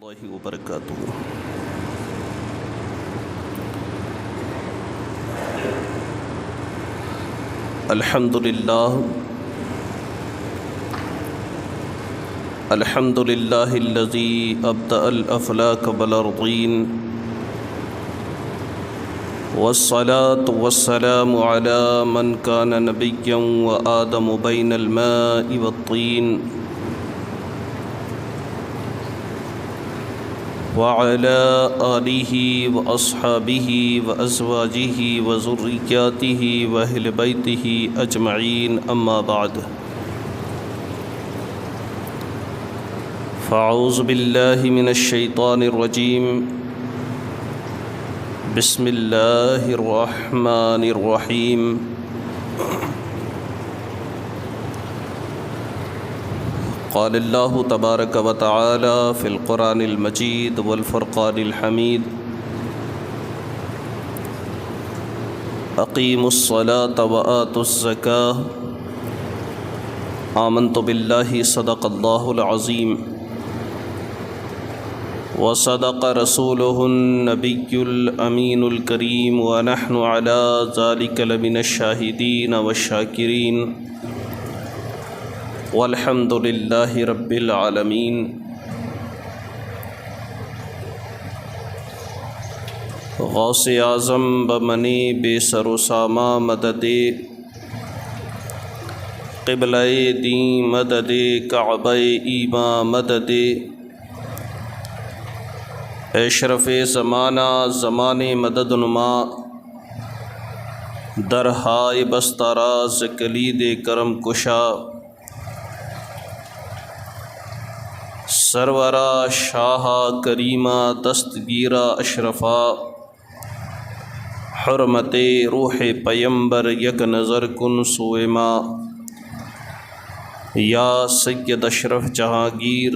اللہ وبرکاتہ۔ الحمد للہ الذی ابدأ الافلاک والارضین والصلاة والسلام علی من کان نبیا وآدم بین الماء والطین وعلى آلہ واصحابہ وازواجہ وذریاتہ واہل بیتہ اجمعین، اما بعد، فاعوذ باللہ من الشیطان الرجیم، بسم اللہ الرحمن الرحیم۔ قال اللہ تبارک و تعالی فی القرآن المجید والفرقان الحمید، اقیموا الصلاة وآتوا الزکاة، آمنت باللہ صدق اللہ العظیم وصدق رسولہ النبی الامین الکریم، ونحن علی ذلک لمن الشاہدین والشاکرین، والحمد للہ رب العالمین۔ غوث اعظم بمن بے سر و سامہ مدد، قبلہ دین مدد، کعبہ ایمان مدد، اشرف زمانہ زمانے مدد نما، درہائے بستاراز کلید کرم کشا، سرورا شاہ کریمہ دستگیرہ اشرفا، حرمت روح پیمبر یک نظر کن سوئما، یا سید اشرف جہانگیر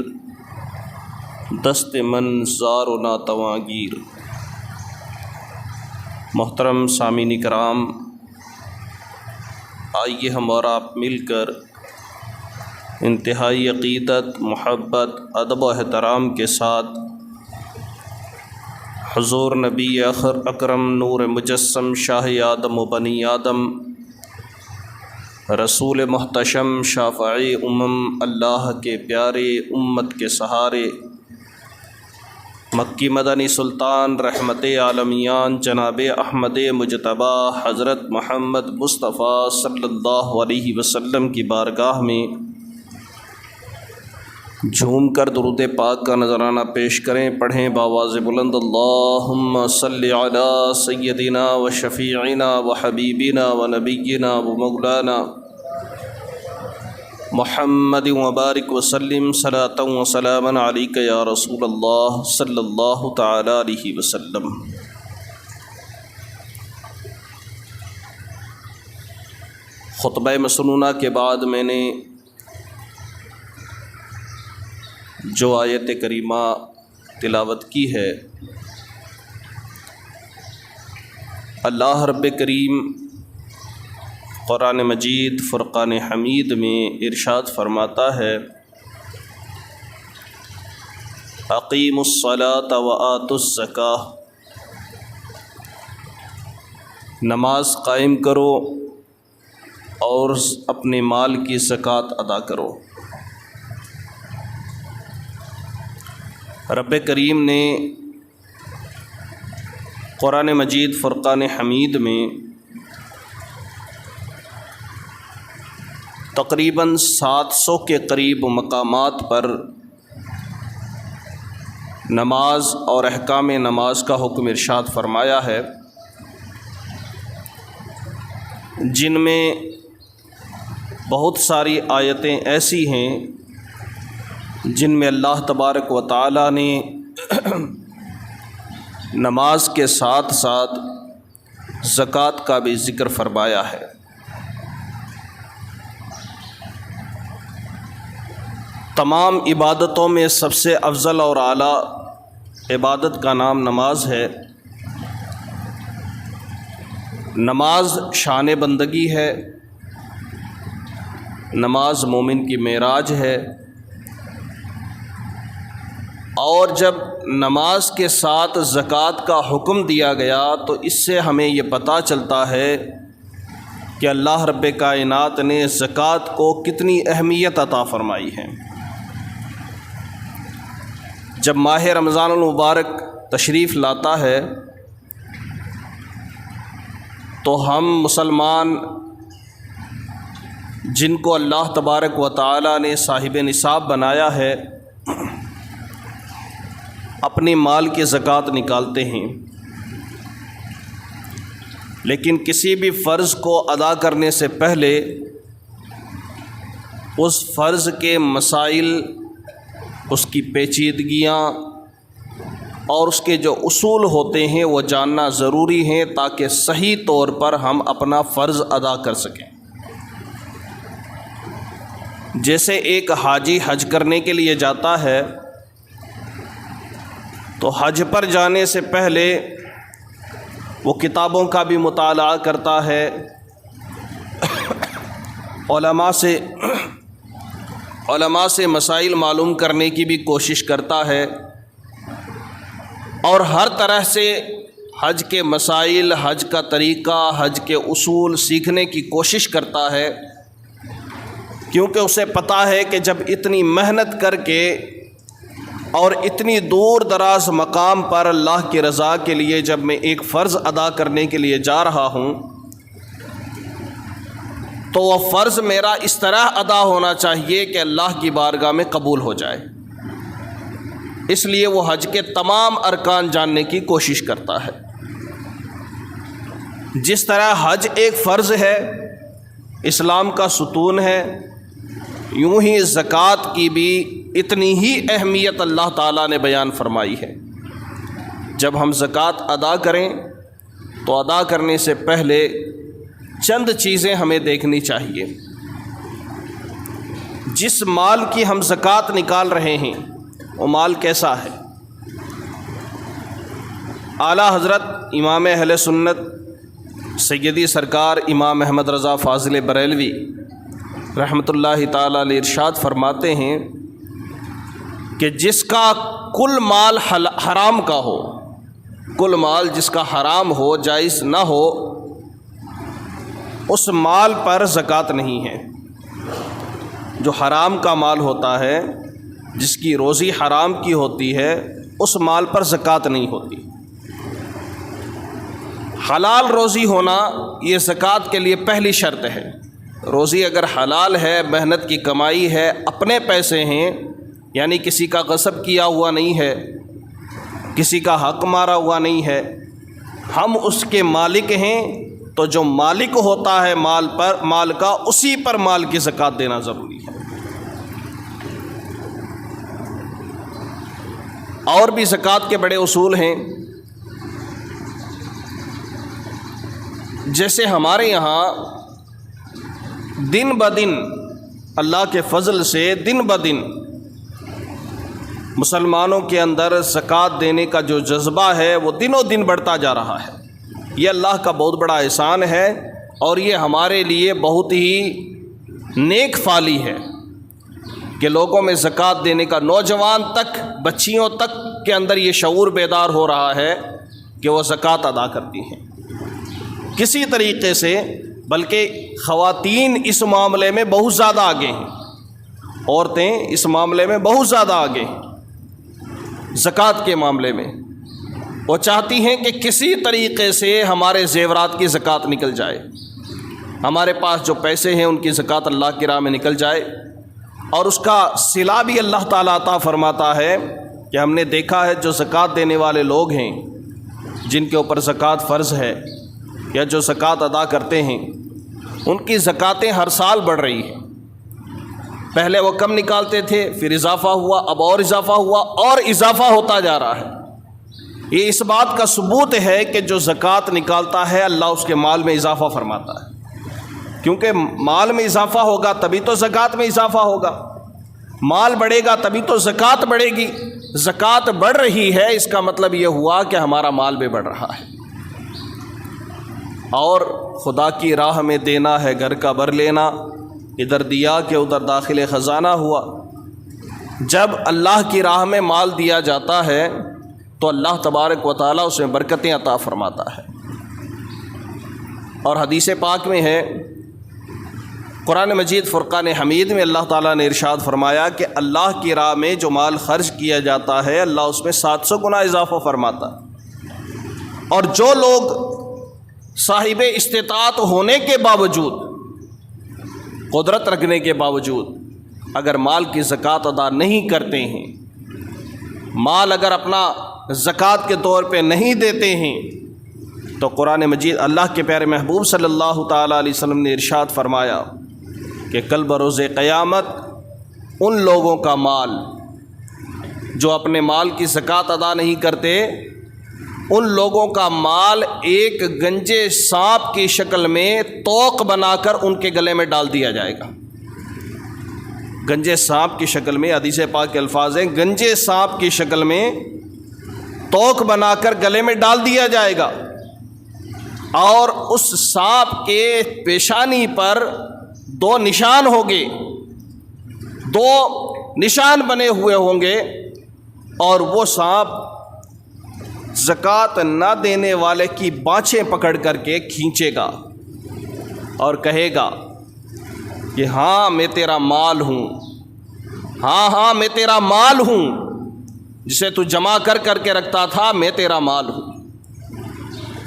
دست من زار و ناتواگیر۔ محترم سامعین کرام، آئیے ہم اور آپ مل کر انتہائی عقیدت، محبت، ادب و احترام کے ساتھ حضور نبی اکرم نور مجسم شاہ آدم و بنی آدم، رسول محتشم شافعی اللہ کے پیارے امت کے سہارے، مکی مدنی سلطان رحمت عالمیان جناب احمد مجتبی حضرت محمد مصطفیٰ صلی اللہ علیہ وسلم کی بارگاہ میں جھوم کر درود پاک کا نذرانہ پیش کریں، پڑھیں بآواز بلند، اللہم صلی علی سیدنا و شفیعنا و حبیبنا و نبینا و مولانا محمد مبارک وسلم، صلاۃ و سلاما علیک یا رسول اللہ صلی اللہ تعالی علیہ وسلم۔ خطبہ مسنونہ کے بعد میں نے جو آیت کریمہ تلاوت کی ہے، اللہ رب کریم قرآن مجید فرقان حمید میں ارشاد فرماتا ہے، اقیموا الصلاة وآتوا الزکاة، نماز قائم کرو اور اپنے مال کی زکوٰۃ ادا کرو۔ رب کریم نے قرآن مجید فرقان حمید میں تقریباً 700 کے قریب مقامات پر نماز اور احکام نماز کا حکم ارشاد فرمایا ہے، جن میں بہت ساری آیتیں ایسی ہیں جن میں اللہ تبارک و تعالی نے نماز کے ساتھ ساتھ زکوٰۃ کا بھی ذکر فرمایا ہے۔ تمام عبادتوں میں سب سے افضل اور اعلیٰ عبادت کا نام نماز ہے۔ نماز شان بندگی ہے، نماز مومن کی معراج ہے، اور جب نماز کے ساتھ زکوٰۃ کا حکم دیا گیا تو اس سے ہمیں یہ پتہ چلتا ہے کہ اللہ رب کائنات نے زکوٰۃ کو کتنی اہمیت عطا فرمائی ہے۔ جب ماہ رمضان المبارک تشریف لاتا ہے تو ہم مسلمان جن کو اللہ تبارک و تعالی نے صاحب نصاب بنایا ہے اپنے مال کی زکوٰۃ نکالتے ہیں، لیکن کسی بھی فرض کو ادا کرنے سے پہلے اس فرض کے مسائل، اس کی پیچیدگیاں اور اس کے جو اصول ہوتے ہیں وہ جاننا ضروری ہیں تاکہ صحیح طور پر ہم اپنا فرض ادا کر سکیں۔ جیسے ایک حاجی حج کرنے کے لیے جاتا ہے تو حج پر جانے سے پہلے وہ کتابوں کا بھی مطالعہ کرتا ہے، علماء سے مسائل معلوم کرنے کی بھی کوشش کرتا ہے، اور ہر طرح سے حج کے مسائل، حج کا طریقہ، حج کے اصول سیکھنے کی کوشش کرتا ہے، کیونکہ اسے پتہ ہے کہ جب اتنی محنت کر کے اور اتنی دور دراز مقام پر اللہ کی رضا کے لیے جب میں ایک فرض ادا کرنے کے لیے جا رہا ہوں تو وہ فرض میرا اس طرح ادا ہونا چاہیے کہ اللہ کی بارگاہ میں قبول ہو جائے۔ اس لیے وہ حج کے تمام ارکان جاننے کی کوشش کرتا ہے۔ جس طرح حج ایک فرض ہے، اسلام کا ستون ہے، یوں ہی زکوٰۃ کی بھی اتنی ہی اہمیت اللہ تعالیٰ نے بیان فرمائی ہے۔ جب ہم زکوٰۃ ادا کریں تو ادا کرنے سے پہلے چند چیزیں ہمیں دیکھنی چاہیے۔ جس مال کی ہم زکوٰۃ نکال رہے ہیں وہ مال کیسا ہے؟ اعلیٰ حضرت امام اہل سنت سیدی سرکار امام احمد رضا فاضل بریلوی رحمۃ اللہ تعالیٰ علیہ ارشاد فرماتے ہیں کہ جس کا کل مال حرام کا ہو، کل مال جس کا حرام ہو، جائز نہ ہو، اس مال پر زکوٰۃ نہیں ہے۔ جو حرام کا مال ہوتا ہے، جس کی روزی حرام کی ہوتی ہے، اس مال پر زکوٰۃ نہیں ہوتی۔ حلال روزی ہونا یہ زکوٰۃ کے لیے پہلی شرط ہے۔ روزی اگر حلال ہے، محنت کی کمائی ہے، اپنے پیسے ہیں، یعنی کسی کا غصب کیا ہوا نہیں ہے، کسی کا حق مارا ہوا نہیں ہے، ہم اس کے مالک ہیں، تو جو مالک ہوتا ہے مال کا، اسی پر مال کی زکوٰۃ دینا ضروری ہے۔ اور بھی زکوٰۃ کے بڑے اصول ہیں، جیسے ہمارے یہاں دن بدن اللہ کے فضل سے دن بدن مسلمانوں کے اندر زکوٰۃ دینے کا جو جذبہ ہے وہ دنوں دن بڑھتا جا رہا ہے۔ یہ اللہ کا بہت بڑا احسان ہے، اور یہ ہمارے لیے بہت ہی نیک فعلی ہے کہ لوگوں میں زکوٰۃ دینے کا، نوجوان تک، بچیوں تک کے اندر یہ شعور بیدار ہو رہا ہے کہ وہ زکوٰۃ ادا کرتی ہیں کسی طریقے سے، بلکہ خواتین اس معاملے میں بہت زیادہ آگے ہیں، عورتیں اس معاملے میں بہت زیادہ آگے ہیں۔ زکوٰۃ کے معاملے میں وہ چاہتی ہیں کہ کسی طریقے سے ہمارے زیورات کی زکوٰۃ نکل جائے، ہمارے پاس جو پیسے ہیں ان کی زکوٰۃ اللہ کی راہ میں نکل جائے، اور اس کا صلہ بھی اللہ تعالیٰ عطا فرماتا ہے کہ ہم نے دیکھا ہے جو زکوٰۃ دینے والے لوگ ہیں، جن کے اوپر زکوٰۃ فرض ہے یا جو زکوٰۃ ادا کرتے ہیں، ان کی زکوٰتیں ہر سال بڑھ رہی ہیں۔ پہلے وہ کم نکالتے تھے، پھر اضافہ ہوا، اب اور اضافہ ہوا، اور اضافہ ہوتا جا رہا ہے۔ یہ اس بات کا ثبوت ہے کہ جو زکوٰۃ نکالتا ہے اللہ اس کے مال میں اضافہ فرماتا ہے، کیونکہ مال میں اضافہ ہوگا تبھی تو زکوٰۃ میں اضافہ ہوگا، مال بڑھے گا تبھی تو زکوٰۃ بڑھے گی۔ زکوٰۃ بڑھ رہی ہے، اس کا مطلب یہ ہوا کہ ہمارا مال بھی بڑھ رہا ہے، اور خدا کی راہ میں دینا ہے گھر کا بھر لینا، ادھر دیا کہ ادھر داخل خزانہ ہوا۔ جب اللہ کی راہ میں مال دیا جاتا ہے تو اللہ تبارک و تعالیٰ اس میں برکتیں عطا فرماتا ہے۔ اور حدیث پاک میں ہے، قرآن مجید فرقان حمید میں اللہ تعالیٰ نے ارشاد فرمایا کہ اللہ کی راہ میں جو مال خرچ کیا جاتا ہے اللہ اس میں 700 گنا اضافہ فرماتا ہے۔ اور جو لوگ صاحب استطاعت ہونے کے باوجود، قدرت رکھنے کے باوجود اگر مال کی زکوٰۃ ادا نہیں کرتے ہیں، مال اگر اپنا زکوٰۃ کے طور پہ نہیں دیتے ہیں، تو قرآن مجید اللہ کے پیارے محبوب صلی اللہ تعالیٰ علیہ وسلم نے ارشاد فرمایا کہ کل بروز قیامت ان لوگوں کا مال جو اپنے مال کی زکوٰۃ ادا نہیں کرتے، ان لوگوں کا مال ایک گنجے سانپ کی شکل میں توق بنا کر ان کے گلے میں ڈال دیا جائے گا۔ گنجے سانپ کی شکل میں، حدیث پاک کے الفاظ ہیں، گنجے سانپ کی شکل میں توق بنا کر گلے میں ڈال دیا جائے گا، اور اس سانپ کے پیشانی پر 2 نشان ہوں گے، 2 نشان بنے ہوئے ہوں گے، اور وہ سانپ زکوٰۃ نہ دینے والے کی بانچیں پکڑ کر کے کھینچے گا اور کہے گا کہ ہاں میں تیرا مال ہوں، ہاں میں تیرا مال ہوں، جسے تو جمع کر کر کے رکھتا تھا، میں تیرا مال ہوں۔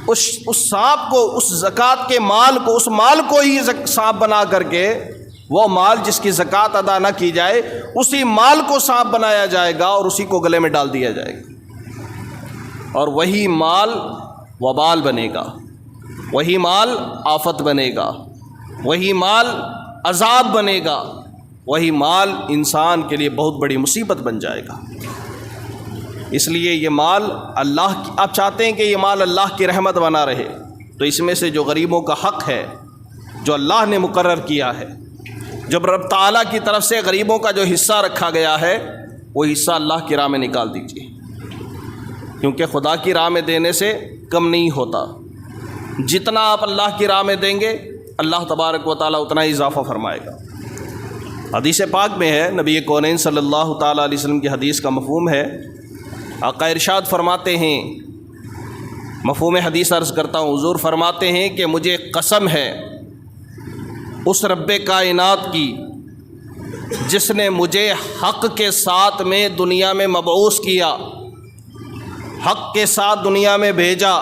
اس سانپ کو، اس زکوٰۃ کے مال کو، اس مال کو ہی سانپ بنا کر کے، وہ مال جس کی زکوٰۃ ادا نہ کی جائے اسی مال کو سانپ بنایا جائے گا اور اسی کو گلے میں ڈال دیا جائے گا، اور وہی مال وبال بنے گا، وہی مال آفت بنے گا، وہی مال عذاب بنے گا، وہی مال انسان کے لیے بہت بڑی مصیبت بن جائے گا۔ اس لیے یہ مال اللہ کی، آپ چاہتے ہیں کہ یہ مال اللہ کی رحمت بنا رہے، تو اس میں سے جو غریبوں کا حق ہے، جو اللہ نے مقرر کیا ہے، جب رب تعالیٰ کی طرف سے غریبوں کا جو حصہ رکھا گیا ہے، وہ حصہ اللہ کی راہ میں نکال دیجیے، کیونکہ خدا کی راہ میں دینے سے کم نہیں ہوتا۔ جتنا آپ اللہ کی راہ میں دیں گے اللہ تبارک و تعالیٰ اتنا ہی اضافہ فرمائے گا۔ حدیث پاک میں ہے، نبی کونین صلی اللہ تعالیٰ علیہ وسلم کی حدیث کا مفہوم ہے، آقا ارشاد فرماتے ہیں، مفہوم حدیث عرض کرتا ہوں، حضور فرماتے ہیں کہ مجھے قسم ہے اس رب کائنات کی جس نے مجھے حق کے ساتھ میں دنیا میں مبعوث کیا، حق کے ساتھ دنیا میں بھیجا،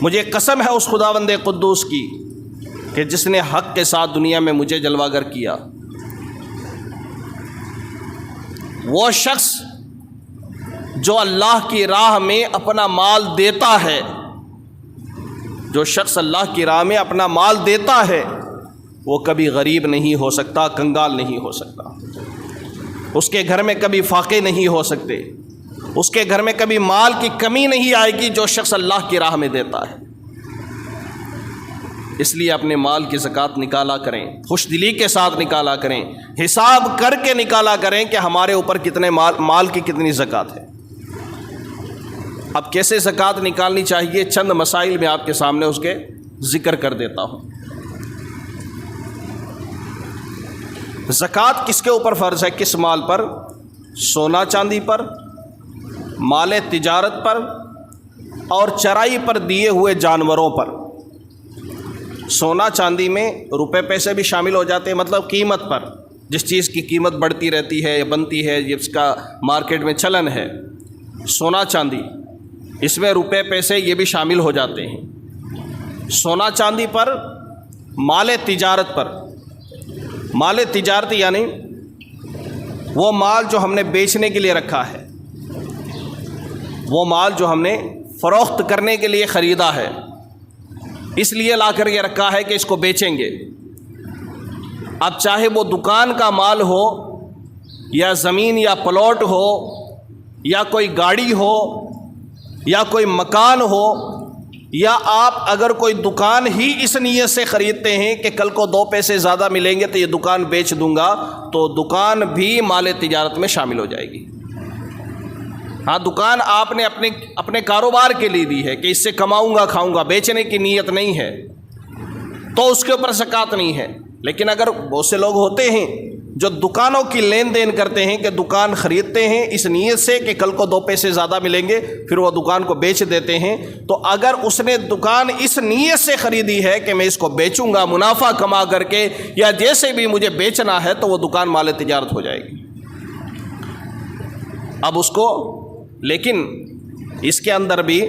مجھے قسم ہے اس خداوند قدوس کی کہ جس نے حق کے ساتھ دنیا میں مجھے جلوہ گر کیا، وہ شخص جو اللہ کی راہ میں اپنا مال دیتا ہے، جو شخص اللہ کی راہ میں اپنا مال دیتا ہے، وہ کبھی غریب نہیں ہو سکتا، کنگال نہیں ہو سکتا، اس کے گھر میں کبھی فاقے نہیں ہو سکتے، اس کے گھر میں کبھی مال کی کمی نہیں آئے گی جو شخص اللہ کی راہ میں دیتا ہے۔ اس لیے اپنے مال کی زکوٰۃ نکالا کریں، خوش دلی کے ساتھ نکالا کریں، حساب کر کے نکالا کریں کہ ہمارے اوپر کتنے مال کی کتنی زکوٰۃ ہے۔ اب کیسے زکوٰۃ نکالنی چاہیے، چند مسائل میں آپ کے سامنے اس کے ذکر کر دیتا ہوں۔ زکوٰۃ کس کے اوپر فرض ہے، کس مال پر؟ سونا چاندی پر، مال تجارت پر، اور چرائی پر دیے ہوئے جانوروں پر۔ سونا چاندی میں روپے پیسے بھی شامل ہو جاتے ہیں، مطلب قیمت پر، جس چیز کی قیمت بڑھتی رہتی ہے یا بنتی ہے، جس کا مارکیٹ میں چلن ہے، سونا چاندی، اس میں روپے پیسے یہ بھی شامل ہو جاتے ہیں۔ سونا چاندی پر، مال تجارت پر۔ مال تجارت یعنی وہ مال جو ہم نے بیچنے کے لیے رکھا ہے، وہ مال جو ہم نے فروخت کرنے کے لیے خریدا ہے، اس لیے لا کر یہ رکھا ہے کہ اس کو بیچیں گے۔ اب چاہے وہ دکان کا مال ہو یا زمین یا پلاٹ ہو یا کوئی گاڑی ہو یا کوئی مکان ہو، یا آپ اگر کوئی دکان ہی اس نیت سے خریدتے ہیں کہ کل کو 2 پیسے زیادہ ملیں گے تو یہ دکان بیچ دوں گا، تو دکان بھی مال تجارت میں شامل ہو جائے گی۔ ہاں، دکان آپ نے اپنے کاروبار کے لیے دی ہے کہ اس سے کماؤں گا کھاؤں گا، بیچنے کی نیت نہیں ہے، تو اس کے اوپر زکوٰۃ نہیں ہے۔ لیکن اگر بہت سے لوگ ہوتے ہیں جو دکانوں کی لین دین کرتے ہیں کہ دکان خریدتے ہیں اس نیت سے کہ کل کو 2 پیسے زیادہ ملیں گے، پھر وہ دکان کو بیچ دیتے ہیں، تو اگر اس نے دکان اس نیت سے خریدی ہے کہ میں اس کو بیچوں گا منافع کما کر کے یا جیسے بھی مجھے بیچنا ہے، تو وہ دکان مال تجارت ہو جائے گی۔ اب اس کو، لیکن اس کے اندر بھی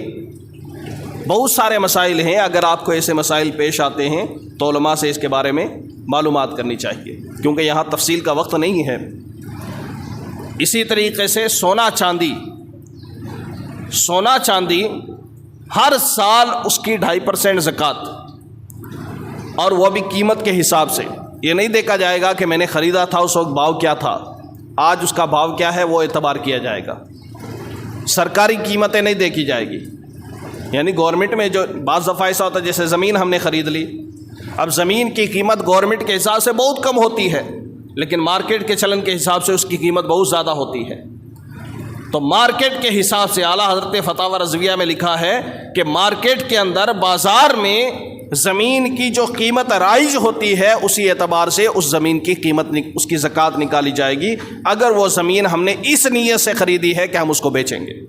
بہت سارے مسائل ہیں، اگر آپ کو ایسے مسائل پیش آتے ہیں تو علماء سے اس کے بارے میں معلومات کرنی چاہیے، کیونکہ یہاں تفصیل کا وقت نہیں ہے۔ اسی طریقے سے سونا چاندی ہر سال اس کی 2.5% زکوٰۃ، اور وہ بھی قیمت کے حساب سے۔ یہ نہیں دیکھا جائے گا کہ میں نے خریدا تھا اس وقت بھاؤ کیا تھا، آج اس کا بھاؤ کیا ہے وہ اعتبار کیا جائے گا۔ سرکاری قیمتیں نہیں دیکھی جائے گی، یعنی گورنمنٹ میں جو بعض دفعہ ایسا ہوتا ہے جیسے زمین ہم نے خرید لی، اب زمین کی قیمت گورنمنٹ کے حساب سے بہت کم ہوتی ہے، لیکن مارکیٹ کے چلن کے حساب سے اس کی قیمت بہت زیادہ ہوتی ہے۔ تو مارکیٹ کے حساب سے اعلیٰ حضرت فتاوی رضویہ میں لکھا ہے کہ مارکیٹ کے اندر بازار میں زمین کی جو قیمت رائج ہوتی ہے اسی اعتبار سے اس زمین کی قیمت اس کی زکوٰۃ نکالی جائے گی، اگر وہ زمین ہم نے اس نیت سے خریدی ہے کہ ہم اس کو بیچیں گے۔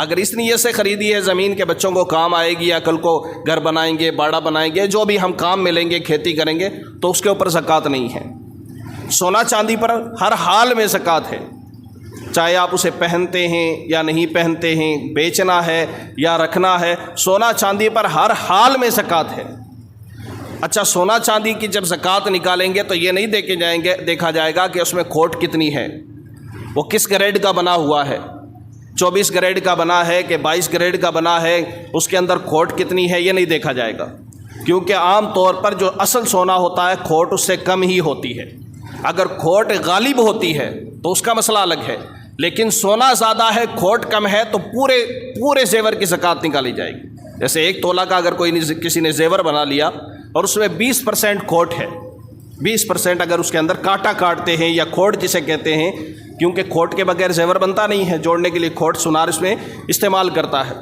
اگر اس نیت سے خریدی ہے زمین کے بچوں کو کام آئے گی یا کل کو گھر بنائیں گے، باڑا بنائیں گے، جو بھی ہم کام ملیں گے، کھیتی کریں گے، تو اس کے اوپر زکوٰۃ نہیں ہے۔ سونا چاندی پر ہر حال میں زکوٰۃ ہے، چاہے آپ اسے پہنتے ہیں یا نہیں پہنتے ہیں، بیچنا ہے یا رکھنا ہے، سونا چاندی پر ہر حال میں زکوٰۃ ہے۔ اچھا، سونا چاندی کی جب زکوٰۃ نکالیں گے تو یہ نہیں دیکھا جائے گا کہ اس میں کھوٹ کتنی ہے، وہ کس گریڈ کا بنا ہوا ہے، 24 گریڈ کا بنا ہے کہ 22 گریڈ کا بنا ہے، اس کے اندر کھوٹ کتنی ہے، یہ نہیں دیکھا جائے گا، کیونکہ عام طور پر جو اصل سونا ہوتا ہے کھوٹ اس سے کم ہی ہوتی ہے۔ اگر کھوٹ غالب ہوتی ہے تو اس کا مسئلہ الگ ہے، لیکن سونا زیادہ ہے کھوٹ کم ہے تو پورے زیور کی زکوٰۃ نکالی جائے گی۔ جیسے 1 تولہ کا اگر کسی نے زیور بنا لیا اور اس میں 20% کھوٹ ہے، 20% اگر اس کے اندر کانٹا کاٹتے ہیں یا کھوٹ جسے کہتے ہیں، کیونکہ کھوٹ کے بغیر زیور بنتا نہیں ہے، جوڑنے کے لیے کھوٹ سونار اس میں استعمال کرتا ہے۔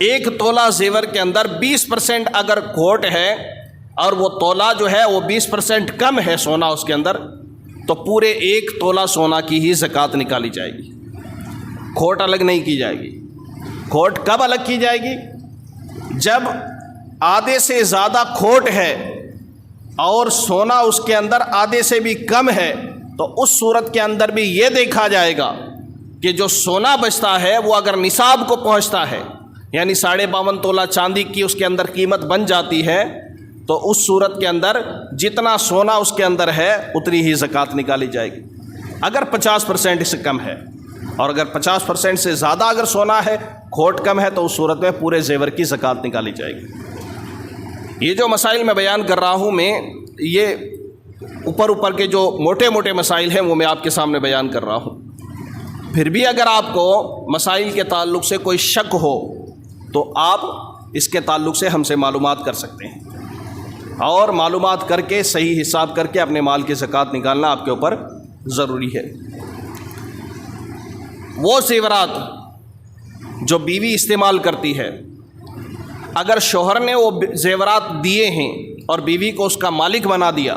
1 تولہ زیور کے اندر 20% اگر کھوٹ ہے اور وہ تولہ جو ہے وہ 20% کم ہے سونا اس کے اندر، تو پورے 1 تولہ سونا کی ہی زکوٰۃ نکالی جائے گی، کھوٹ الگ نہیں کی جائے گی۔ کھوٹ کب الگ کی جائے گی؟ جب آدھے سے زیادہ کھوٹ ہے اور سونا اس کے اندر آدھے سے بھی کم ہے، تو اس صورت کے اندر بھی یہ دیکھا جائے گا کہ جو سونا بچتا ہے وہ اگر نصاب کو پہنچتا ہے، یعنی 52.5 تولہ چاندی کی اس کے اندر قیمت بن جاتی ہے، تو اس صورت کے اندر جتنا سونا اس کے اندر ہے اتنی ہی زکوٰۃ نکالی جائے گی۔ اگر 50% اس سے کم ہے، اور اگر 50% سے زیادہ اگر سونا ہے، کھوٹ کم ہے، تو اس صورت میں پورے زیور کی زکوٰۃ نکالی جائے گی۔ یہ جو مسائل میں بیان کر رہا ہوں، میں یہ اوپر کے جو موٹے مسائل ہیں وہ میں آپ کے سامنے بیان کر رہا ہوں۔ پھر بھی اگر آپ کو مسائل کے تعلق سے کوئی شک ہو تو آپ اس کے تعلق سے ہم سے معلومات کر سکتے ہیں، اور معلومات کر کے صحیح حساب کر کے اپنے مال کی زکوٰۃ نکالنا آپ کے اوپر ضروری ہے۔ وہ زیورات جو بیوی استعمال کرتی ہے، اگر شوہر نے وہ زیورات دیے ہیں اور بیوی کو اس کا مالک بنا دیا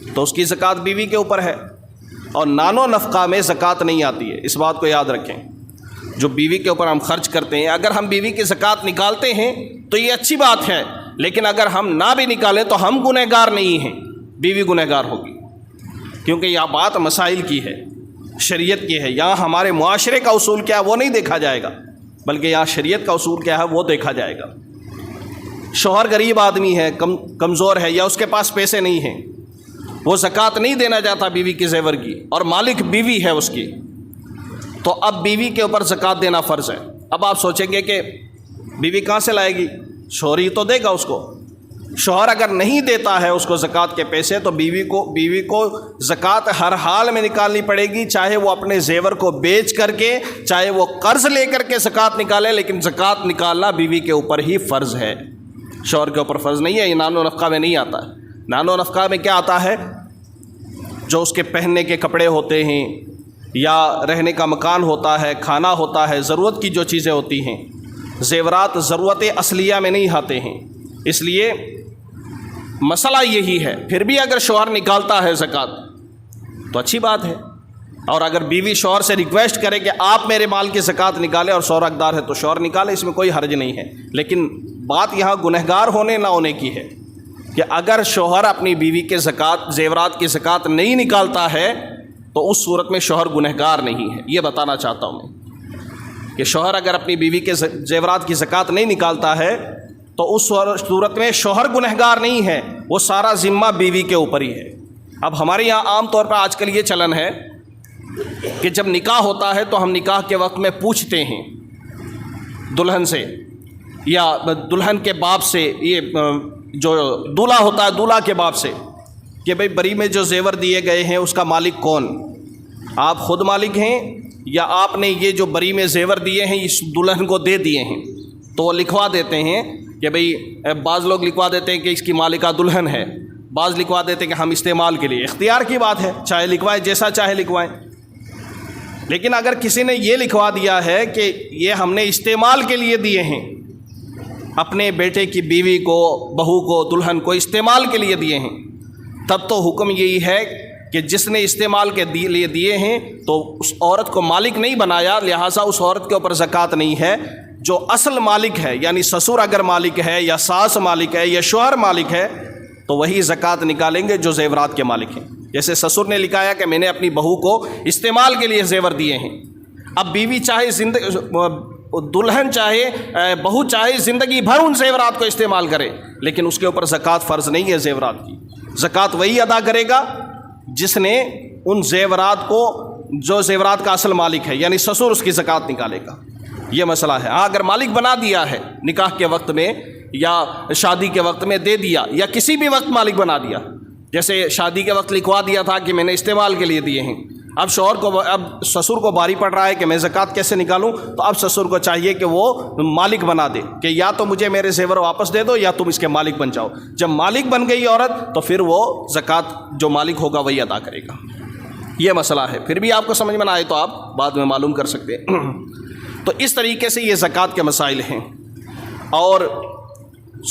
تو اس کی زکوٰۃ بیوی کے اوپر ہے، اور نان و نفقہ میں زکوٰۃ نہیں آتی ہے، اس بات کو یاد رکھیں۔ جو بیوی کے اوپر ہم خرچ کرتے ہیں، اگر ہم بیوی کی زکوٰۃ نکالتے ہیں تو یہ اچھی بات ہے، لیکن اگر ہم نہ بھی نکالیں تو ہم گنہگار نہیں ہیں، بیوی گنہگار ہوگی، کیونکہ یہ بات مسائل کی ہے، شریعت کی ہے۔ یہاں ہمارے معاشرے کا اصول کیا ہے وہ نہیں دیکھا جائے گا، بلکہ یہاں شریعت کا اصول کیا ہے وہ دیکھا جائے گا۔ شوہر غریب آدمی ہے، کمزور ہے، یا اس کے پاس پیسے نہیں ہیں، وہ زکوٰۃ نہیں دینا چاہتا بیوی کے زیور کی، اور مالک بیوی ہے اس کی، تو اب بیوی کے اوپر زکوٰۃ دینا فرض ہے۔ اب آپ سوچیں گے کہ بیوی کہاں سے لائے گی، شوہر ہی تو دے گا اس کو۔ شوہر اگر نہیں دیتا ہے اس کو زکوٰۃ کے پیسے، تو بیوی کو زکوٰۃ ہر حال میں نکالنی پڑے گی، چاہے وہ اپنے زیور کو بیچ کر کے، چاہے وہ قرض لے کر کے زکوٰۃ نکالے، لیکن زکوٰۃ نکالنا بیوی کے اوپر ہی فرض ہے، شوہر کے اوپر فرض نہیں ہے۔ یہ نان و نفقہ میں نہیں آتا ہے۔ نان و نفقہ میں کیا آتا ہے؟ جو اس کے پہننے کے کپڑے ہوتے ہیں، یا رہنے کا مکان ہوتا ہے، کھانا ہوتا ہے، ضرورت کی جو چیزیں ہوتی ہیں، زیورات ضرورت اصلیہ میں نہیں آتے ہیں، اس لیے مسئلہ یہی ہے۔ پھر بھی اگر شوہر نکالتا ہے زکوٰۃ تو اچھی بات ہے۔ اور اگر بیوی شوہر سے ریکویسٹ کرے کہ آپ میرے مال کی زکوٰۃ نکالیں اور شوہر حقدار ہے تو شوہر نکالے، اس میں کوئی حرج نہیں ہے۔ لیکن بات یہاں گنہگار ہونے نہ ہونے کی ہے کہ اگر شوہر اپنی بیوی کے زکوٰۃ زیورات کی زکوٰۃ نہیں نکالتا ہے تو اس صورت میں شوہر گنہگار نہیں ہے۔ یہ بتانا چاہتا ہوں میں کہ شوہر اگر اپنی بیوی کے زیورات کی زکوٰۃ نہیں نکالتا ہے تو اس صورت میں شوہر گنہگار نہیں ہے، وہ سارا ذمہ بیوی کے اوپر ہی ہے۔ اب ہمارے یہاں عام طور پر آج کل یہ چلن ہے کہ جب نکاح ہوتا ہے تو ہم نکاح کے وقت میں پوچھتے ہیں دلہن سے یا دلہن کے باپ سے، یہ جو دولہا ہوتا ہے دولہا کے باپ سے، کہ بھئی بری میں جو زیور دیے گئے ہیں اس کا مالک کون؟ آپ خود مالک ہیں یا آپ نے یہ جو بری میں زیور دیے ہیں اس دلہن کو دے دیے ہیں؟ تو وہ لکھوا دیتے ہیں کہ بھئی بعض لوگ لکھوا دیتے ہیں کہ اس کی مالکہ دلہن ہے، بعض لکھوا دیتے ہیں کہ ہم استعمال کے لیے۔ اختیار کی بات ہے، چاہے لکھوائیں جیسا چاہے لکھوائیں۔ لیکن اگر کسی نے یہ لکھوا دیا ہے کہ یہ ہم نے استعمال کے لیے دیے ہیں، اپنے بیٹے کی بیوی کو، بہو کو، دلہن کو استعمال کے لیے دیے ہیں، تب تو حکم یہی ہے کہ جس نے استعمال کے لیے دیے ہیں تو اس عورت کو مالک نہیں بنایا، لہٰذا اس عورت کے اوپر زکوٰۃ نہیں ہے۔ جو اصل مالک ہے یعنی سسر اگر مالک ہے یا ساس مالک ہے یا شوہر مالک ہے تو وہی زکوٰۃ نکالیں گے جو زیورات کے مالک ہیں۔ جیسے سسر نے لکھایا کہ میں نے اپنی بہو کو استعمال کے لیے زیور دیے ہیں، اب بیوی چاہے دلہن چاہے بہو چاہے زندگی بھر ان زیورات کو استعمال کرے، لیکن اس کے اوپر زکوٰۃ فرض نہیں ہے زیورات کی۔ زکوٰۃ وہی ادا کرے گا جس نے ان زیورات کو، جو زیورات کا اصل مالک ہے یعنی سسر، اس کی زکوٰۃ نکالے گا۔ یہ مسئلہ ہے۔ ہاں اگر مالک بنا دیا ہے نکاح کے وقت میں یا شادی کے وقت میں دے دیا یا کسی بھی وقت مالک بنا دیا، جیسے شادی کے وقت لکھوا دیا تھا کہ میں نے استعمال کے لیے دیے ہیں، اب شوہر کو، اب سسر کو باری پڑ رہا ہے کہ میں زکوٰۃ کیسے نکالوں، تو اب سسر کو چاہیے کہ وہ مالک بنا دے کہ یا تو مجھے میرے زیور واپس دے دو یا تم اس کے مالک بن جاؤ۔ جب مالک بن گئی عورت تو پھر وہ زکوٰۃ جو مالک ہوگا وہی ادا کرے گا۔ یہ مسئلہ ہے۔ پھر بھی آپ کو سمجھ میں نہ آئے تو آپ بعد میں معلوم کر سکتے ہیں۔ تو اس طریقے سے یہ زکوٰۃ کے مسائل ہیں۔ اور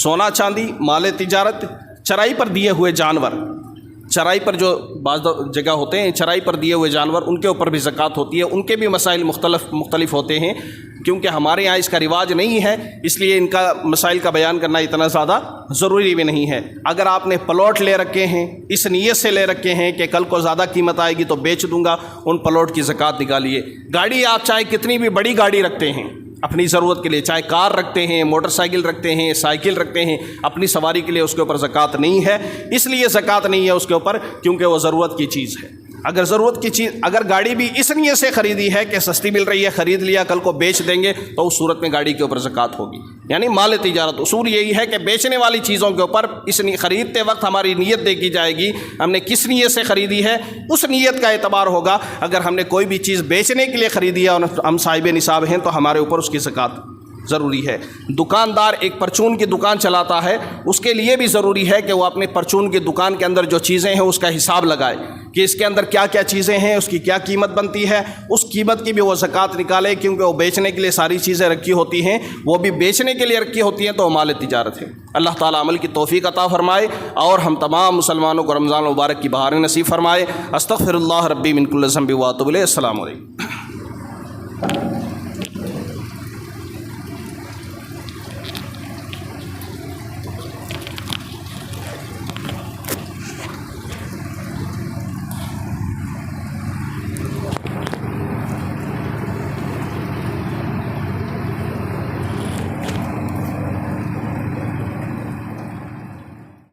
سونا چاندی، مال تجارت، چرائی پر دیے ہوئے جانور، چرائی پر جو بعض جگہ ہوتے ہیں چرائی پر دیے ہوئے جانور، ان کے اوپر بھی زکوٰۃ ہوتی ہے۔ ان کے بھی مسائل مختلف ہوتے ہیں، کیونکہ ہمارے یہاں اس کا رواج نہیں ہے، اس لیے ان کا مسائل کا بیان کرنا اتنا زیادہ ضروری بھی نہیں ہے۔ اگر آپ نے پلاٹ لے رکھے ہیں، اس نیت سے لے رکھے ہیں کہ کل کو زیادہ قیمت آئے گی تو بیچ دوں گا، ان پلاٹ کی زکوٰۃ نکالیے۔ گاڑی آپ چاہے کتنی بھی بڑی گاڑی رکھتے ہیں اپنی ضرورت کے لیے، چاہے کار رکھتے ہیں، موٹر سائیکل رکھتے ہیں، سائیکل رکھتے ہیں، اپنی سواری کے لیے، اس کے اوپر زکوٰۃ نہیں ہے۔ اس لیے زکوٰۃ نہیں ہے اس کے اوپر کیونکہ وہ ضرورت کی چیز ہے۔ اگر ضرورت کی چیز، اگر گاڑی بھی اس نیت سے خریدی ہے کہ سستی مل رہی ہے، خرید لیا، کل کو بیچ دیں گے، تو اس صورت میں گاڑی کے اوپر زکوٰۃ ہوگی۔ یعنی مال تجارت، اصول یہی ہے کہ بیچنے والی چیزوں کے اوپر خریدتے وقت ہماری نیت دیکھی جائے گی، ہم نے کس نیت سے خریدی ہے، اس نیت کا اعتبار ہوگا۔ اگر ہم نے کوئی بھی چیز بیچنے کے لیے خریدی ہے اور ہم صاحب نصاب ہیں تو ہمارے اوپر اس کی زکوٰۃ ضروری ہے۔ دکاندار ایک پرچون کی دکان چلاتا ہے، اس کے لیے بھی ضروری ہے کہ وہ اپنے پرچون کی دکان کے اندر جو چیزیں ہیں اس کا حساب لگائے کہ اس کے اندر کیا کیا چیزیں ہیں، اس کی کیا قیمت بنتی ہے، اس قیمت کی بھی وہ زکوٰۃ نکالے، کیونکہ وہ بیچنے کے لیے ساری چیزیں رکھی ہوتی ہیں، وہ بھی بیچنے کے لیے رکھی ہوتی ہیں تو وہ مال تجارت ہے۔ اللہ تعالیٰ عمل کی توفیق عطا فرمائے اور ہم تمام مسلمانوں کو رمضان المبارک کی بہاریں نصیب فرمائے۔ استغفر اللہ ربی من کل ذنب و اتوب الیہ۔ السلام علیکم۔